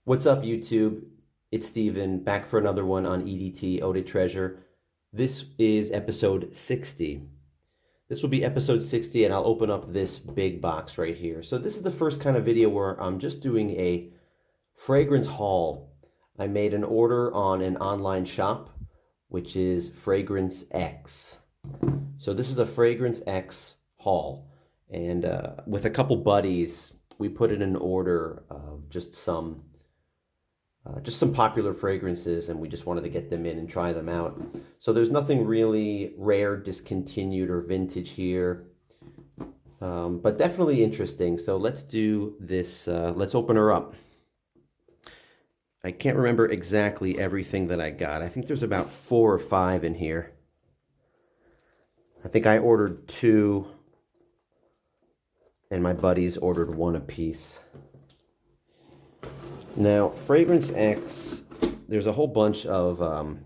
What's up, YouTube? It's Steven, back for another one on EDT, Eau de Treasure. This is episode 60. This will be episode 60, and I'll open up this big box right here. So this is the first kind of video where I'm just doing a fragrance haul. I made an order on an online shop, which is Fragrance X. So this is a Fragrance X haul. And with a couple buddies, we put in an order of just some popular fragrances, and we just wanted to get them in and try them out. So there's nothing really rare, discontinued, or vintage here, but definitely interesting. So let's do this. Let's open her up. I can't remember exactly everything that I got. I think there's about 4 or 5 in here. I think I ordered 2, and my buddies ordered 1 apiece. Now, Fragrance X, there's a whole bunch of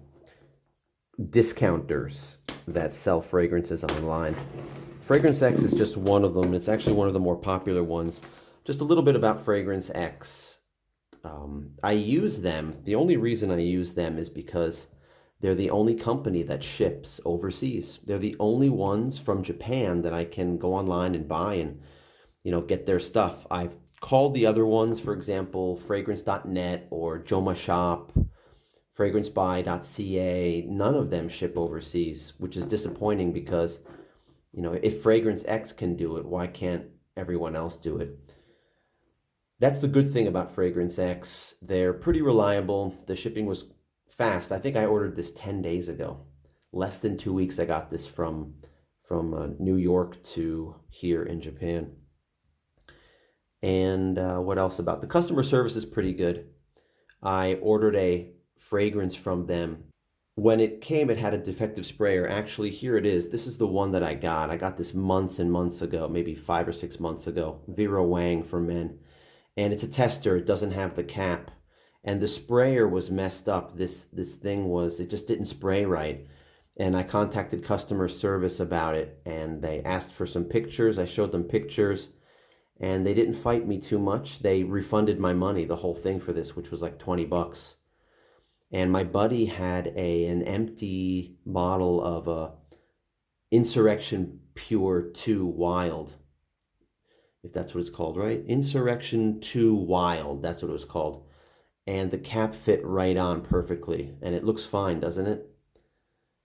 discounters that sell fragrances online. Fragrance X is just one of them. It's actually one of the more popular ones. Just a little bit about Fragrance X. I use them. The only reason I use them is because they're the only company that ships overseas. They're the only ones from Japan that I can go online and buy and, get their stuff. I've called the other ones, for example, fragrance.net or Joma Shop, fragrancebuy.ca. None of them ship overseas, which is disappointing because, if Fragrance X can do it, why can't everyone else do it? That's the good thing about Fragrance X. They're pretty reliable. The shipping was fast. I think I ordered this 10 days ago. Less than 2 weeks I got this from New York to here in Japan. And what else about the customer service is pretty good. I ordered a fragrance from them. When it came, it had a defective sprayer. Actually, here it is. This is the one that I got. I got this months and months ago, maybe 5 or 6 months ago. Vera Wang for men. And it's a tester. It doesn't have the cap. And the sprayer was messed up. This thing was, it just didn't spray right. And I contacted customer service about it. And they asked for some pictures. I showed them pictures. And they didn't fight me too much. They refunded my money, the whole thing for this, which was like 20 bucks. And my buddy had an empty bottle of a Insurrection Pure 2 Wild. If that's what it's called, right? Insurrection 2 Wild, that's what it was called. And the cap fit right on perfectly. And it looks fine, doesn't it?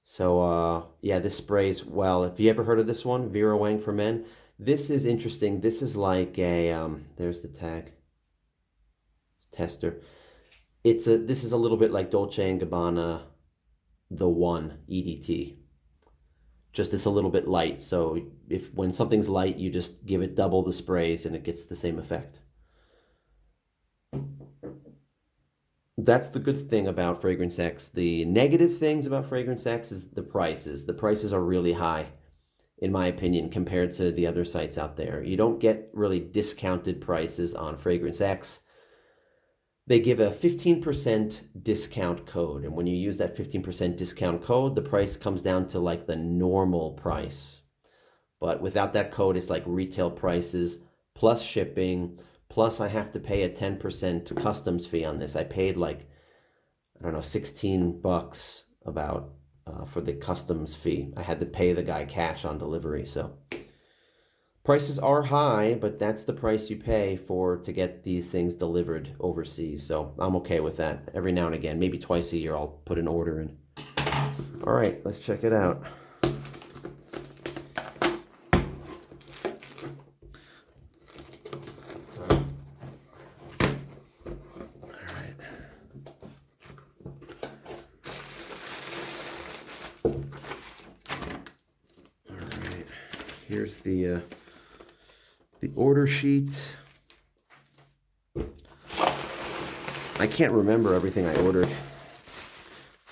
So, yeah, this sprays well. If you ever heard of this one, Vera Wang for Men, this is interesting. This is like a, there's the tag. It's tester. This is a little bit like Dolce & Gabbana, the One EDT. Just it's a little bit light. So when something's light, you just give it double the sprays and it gets the same effect. That's the good thing about Fragrance X. The negative things about Fragrance X is the prices. The prices are really high, in my opinion, compared to the other sites out there. You don't get really discounted prices on Fragrance X. They give a 15% discount code, and when you use that 15% discount code, the price comes down to like the normal price. But without that code, it's like retail prices plus shipping, plus I have to pay a 10% customs fee on this. I paid like, I don't know, 16 bucks about for the customs fee. I had to pay the guy cash on delivery. So prices are high, but that's the price you pay to get these things delivered overseas. So I'm okay with that. Every now and again, maybe twice a year, I'll put an order in. All right, let's check it out. Here's the order sheet. I can't remember everything I ordered.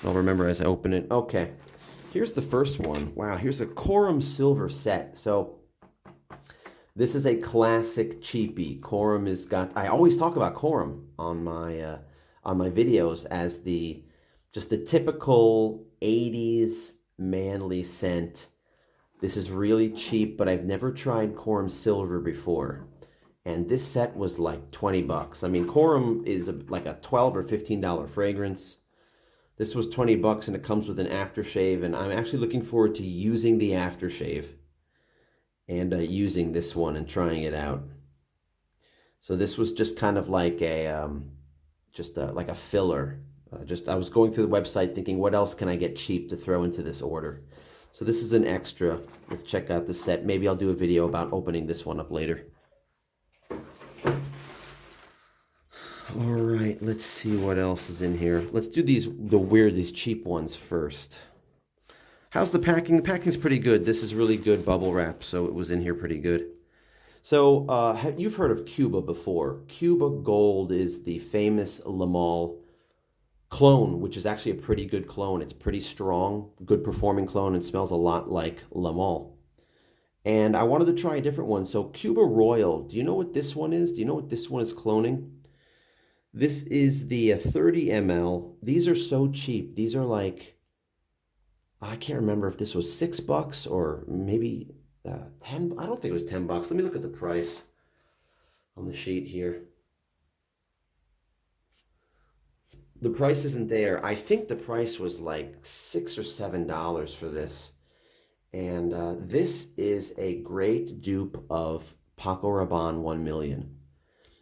I'll remember as I open it. Okay, here's the first one. Wow, here's a Corum silver set. So this is a classic cheapie. Corum has got, I always talk about Corum on my videos as just the typical 80s manly scent. This is really cheap, but I've never tried Corum Silver before. And this set was like 20 bucks. I mean, Corum is like a $12 or $15 fragrance. This was 20 bucks and it comes with an aftershave, and I'm actually looking forward to using the aftershave and using this one and trying it out. So this was just kind of like a like a filler. I was going through the website thinking, what else can I get cheap to throw into this order? So this is an extra. Let's check out the set. Maybe I'll do a video about opening this one up later. All right, let's see what else is in here. Let's do these cheap ones first. How's the packing? The packing's pretty good. This is really good bubble wrap, so it was in here pretty good. So you've heard of Cuba before. Cuba Gold is the famous lemale cologne, which is actually a pretty good cologne. It's pretty strong, good performing cologne, and smells a lot like lemale. And I wanted to try a different one. So Cuba Royal, do you know what this one is? Do you know what this one is cloning? This is the 30 ml. These are so cheap. These are like, I can't remember if this was $6 or maybe 10. I don't think it was 10 bucks. Let me look at the price on the sheet here. The price isn't there. I think the price was like $6 or $7 for this. And this is a great dupe of Paco Rabanne 1 million.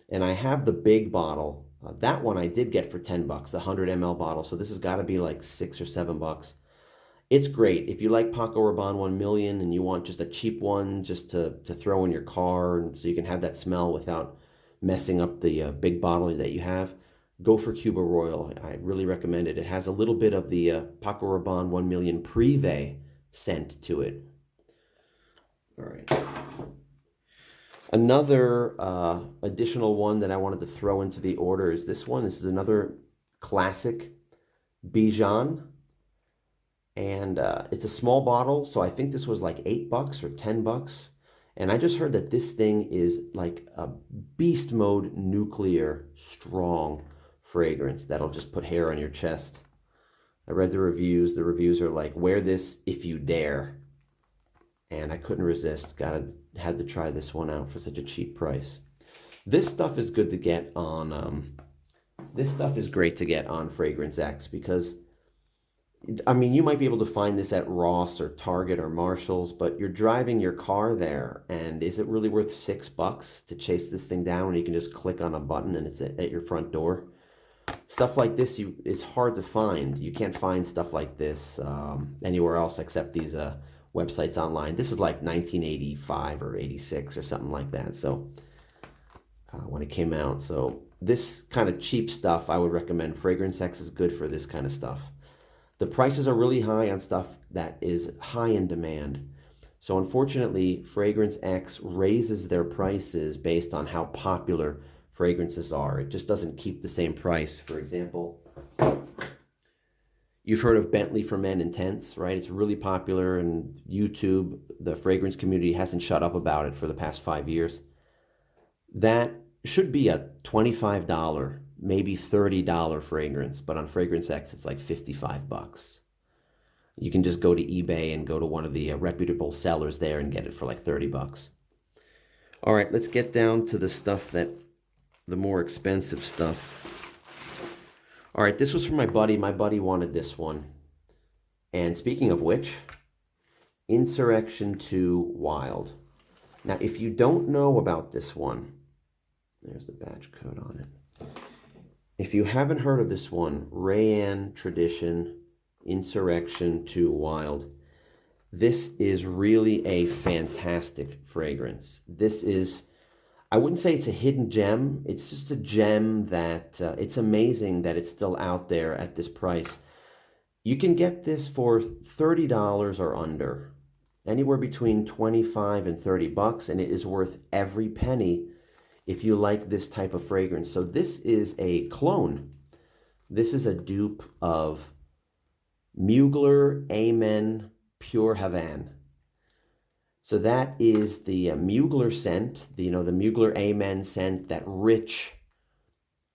And I have the big bottle. That one I did get for 10 bucks, the 100 ml bottle. So this has got to be like $6 or $7. It's great. If you like Paco Rabanne 1 million and you want just a cheap one just to throw in your car and so you can have that smell without messing up the big bottle that you have, go for Cuba Royal. I really recommend it. It has a little bit of the Paco Rabanne 1 million Privé scent to it. All right. Another additional one that I wanted to throw into the order is this one. This is another classic Bijan. And it's a small bottle, so I think this was like $8 or 10 bucks. And I just heard that this thing is like a beast mode nuclear strong fragrance that'll just put hair on your chest. I read the reviews. The reviews are like, wear this if you dare. And I couldn't resist. Had to try this one out for such a cheap price. This stuff is good to get on, this stuff is great to get on Fragrance X because, I mean, you might be able to find this at Ross or Target or Marshall's, but you're driving your car there, and is it really worth $6 to chase this thing down when you can just click on a button and it's at your front door? Stuff like this it's hard to find. You can't find stuff like this anywhere else except these websites online. This is like 1985 or 86 or something like that. So when it came out, so this kind of cheap stuff, I would recommend. Fragrance X is good for this kind of stuff. The prices are really high on stuff that is high in demand. So unfortunately, Fragrance X raises their prices based on how popular fragrances are. It just doesn't keep the same price. For example, you've heard of Bentley for Men Intense, right? It's really popular, and YouTube, the fragrance community hasn't shut up about it for the past 5 years. That should be a $25, maybe $30 fragrance, but on Fragrance X, it's like 55 bucks. You can just go to eBay and go to one of the reputable sellers there and get it for like 30 bucks. All right, let's get down to the stuff the more expensive stuff. All right, this was from my buddy. My buddy wanted this one. And speaking of which, Insurrection 2 Wild. Now, if you don't know about this one, there's the badge code on it. If you haven't heard of this one, Rayanne Tradition Insurrection 2 Wild, this is really a fantastic fragrance. This is, I wouldn't say it's a hidden gem. It's just a gem that it's amazing that it's still out there at this price. You can get this for $30 or under, anywhere between 25 and 30 bucks, and it is worth every penny if you like this type of fragrance. So this is a clone. This is a dupe of Mugler Amen Pure Havane. So that is the Mugler scent, the Mugler Amen scent, that rich,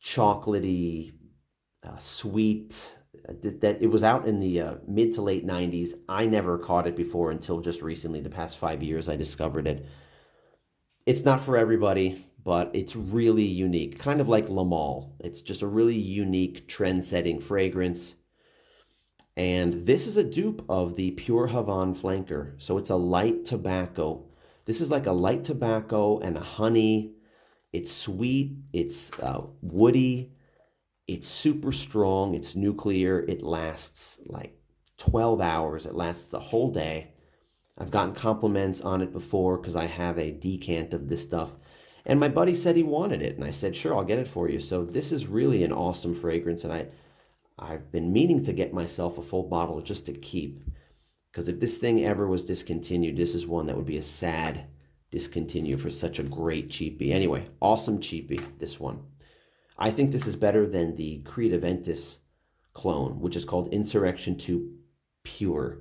chocolatey, sweet, that it was out in the mid to late 90s. I never caught it before until just recently, the past 5 years, I discovered it. It's not for everybody, but it's really unique, kind of like lemale. It's just a really unique trend-setting fragrance. And this is a dupe of the Pure Havane flanker. So it's a light tobacco. This is like a light tobacco and a honey. It's sweet, it's woody, it's super strong, it's nuclear. It lasts like 12 hours. It lasts the whole day. I've gotten compliments on it before because I have a decant of this stuff. And my buddy said he wanted it, and I said, sure, I'll get it for you. So this is really an awesome fragrance, and I've been meaning to get myself a full bottle just to keep. Because if this thing ever was discontinued, this is one that would be a sad discontinue for such a great cheapie. Anyway, awesome cheapie, this one. I think this is better than the Creed Aventus clone, which is called Insurrection 2 Pure.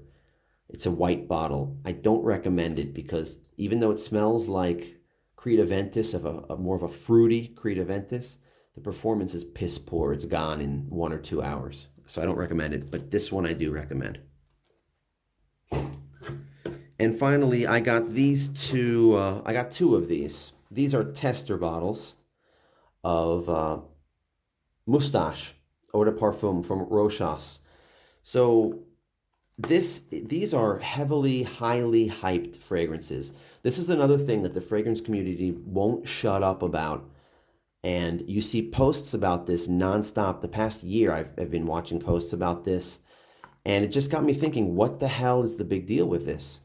It's a white bottle. I don't recommend it because even though it smells like Creed Aventus, of a more of a fruity Creed Aventus, the performance is piss poor. It's gone in 1 or 2 hours. So I don't recommend it, but this one I do recommend. And finally, I got these two. I got two of these. These are tester bottles of Moustache Eau de Parfum from Rochas. So these are highly hyped fragrances. This is another thing that the fragrance community won't shut up about. And you see posts about this nonstop. The past year, I've been watching posts about this. And it just got me thinking, what the hell is the big deal with this?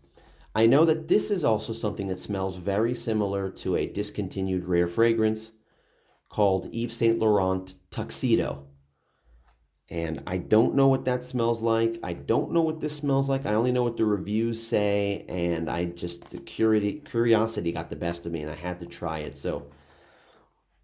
I know that this is also something that smells very similar to a discontinued rare fragrance called Yves Saint Laurent Tuxedo. And I don't know what that smells like. I don't know what this smells like. I only know what the reviews say. And the curiosity got the best of me and I had to try it. So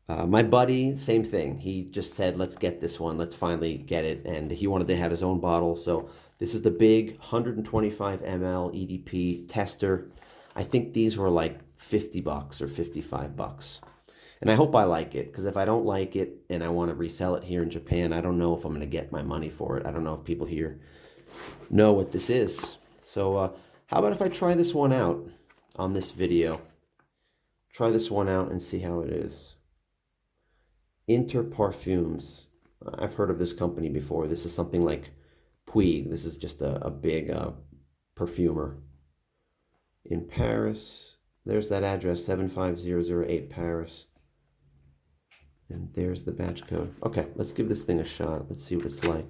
my buddy, same thing. He just said, let's get this one. Let's finally get it. And he wanted to have his own bottle. So this is the big 125 ml EDP tester. I think these were like $50 or $55. And I hope I like it, because if I don't like it and I want to resell it here in Japan, I don't know if I'm going to get my money for it. I don't know if people here know what this is. So how about if I try this one out on this video? Try this one out and see how it is. Inter Parfums. I've heard of this company before. This is something like Puig. This is just a big perfumer in Paris. There's that address, 75008 Paris. And there's the batch code. Okay, let's give this thing a shot. Let's see what it's like.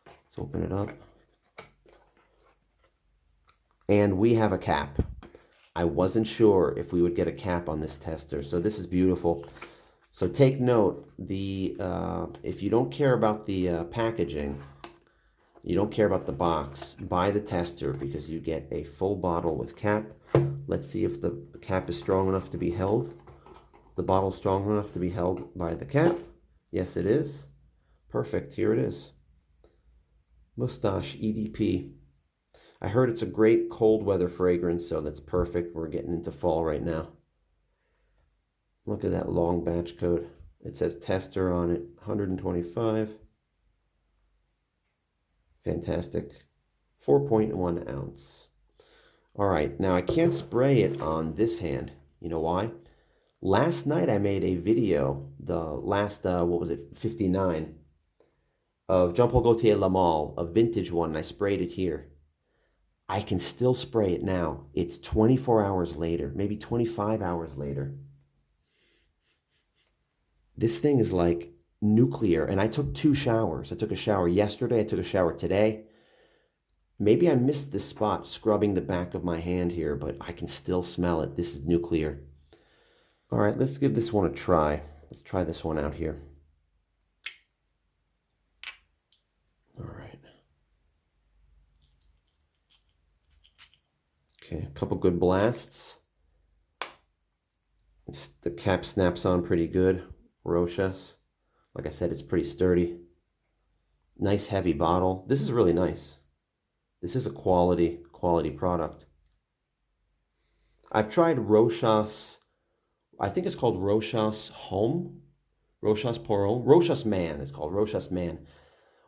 Let's open it up. And we have a cap. I wasn't sure if we would get a cap on this tester, so this is beautiful. So take note, if you don't care about the packaging, you don't care about the box, buy the tester because you get a full bottle with cap. Let's see if the cap is strong enough to be held. The bottle's strong enough to be held by the cap. Yes, it is. Perfect. Here it is. Moustache EDP. I heard it's a great cold weather fragrance, so that's perfect. We're getting into fall right now. Look at that long batch code. It says tester on it, 125. Fantastic. 4.1 ounce. All right, now I can't spray it on this hand. You know why? Last night I made a video, the last, 59, of Jean Paul Gaultier Lemale, a vintage one, and I sprayed it here. I can still spray it now. It's 24 hours later, maybe 25 hours later. This thing is like nuclear, and I took 2 showers. I took a shower yesterday, I took a shower today. Maybe I missed this spot scrubbing the back of my hand here, but I can still smell it. This is nuclear. All right, let's give this one a try. Let's try this one out here. All right. Okay, a couple good blasts. The cap snaps on pretty good. Rochas. Like I said, it's pretty sturdy. Nice heavy bottle. This is really nice. This is a quality product. I've tried Rochas, I think it's called Rochas Homme, Rochas Poron, Rochas Man, it's called Rochas Man,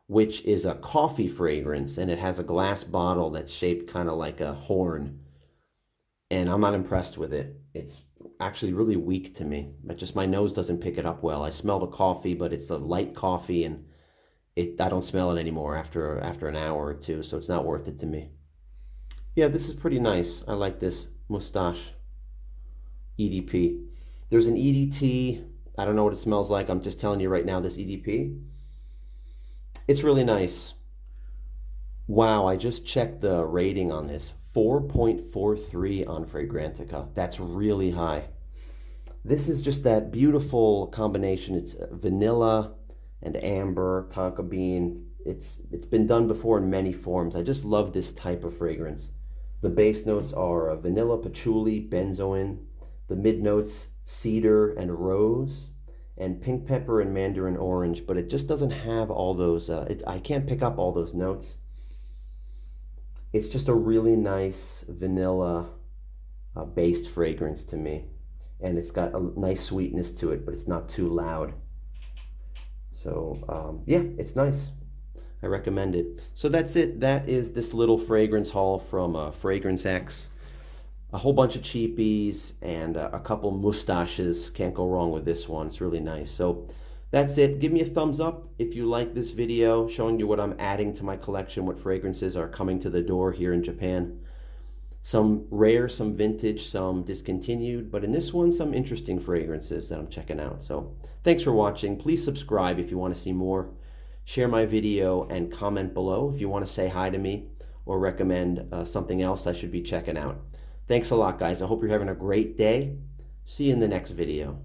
which is a coffee fragrance, and it has a glass bottle that's shaped kind of like a horn. and I'm not impressed with it. It's actually really weak to me. But just my nose doesn't pick it up well. I smell the coffee, but it's a light coffee, and I don't smell it anymore after an hour or two, so it's not worth it to me. Yeah, this is pretty nice. I like this moustache EDP. There's an EDT. I don't know what it smells like. I'm just telling you right now, this EDP. It's really nice. Wow, I just checked the rating on this. 4.43 on Fragrantica. That's really high. This is just that beautiful combination. It's vanilla and amber, tonka bean. It's been done before in many forms. I just love this type of fragrance. The base notes are vanilla, patchouli, benzoin. The mid notes, cedar and rose, and pink pepper and mandarin orange, but it just doesn't have all those, I can't pick up all those notes. It's just a really nice vanilla based fragrance to me. And it's got a nice sweetness to it, but it's not too loud. So yeah, it's nice. I recommend it. So that's it. That is this little fragrance haul from Fragrance X. A whole bunch of cheapies and a couple moustaches. Can't go wrong with this one. It's really nice. So that's it. Give me a thumbs up if you like this video showing you what I'm adding to my collection, what fragrances are coming to the door here in Japan. Some rare, some vintage, some discontinued, but in this one, some interesting fragrances that I'm checking out. So thanks for watching. Please subscribe if you want to see more. Share my video and comment below if you want to say hi to me or recommend something else I should be checking out. Thanks a lot, guys. I hope you're having a great day. See you in the next video.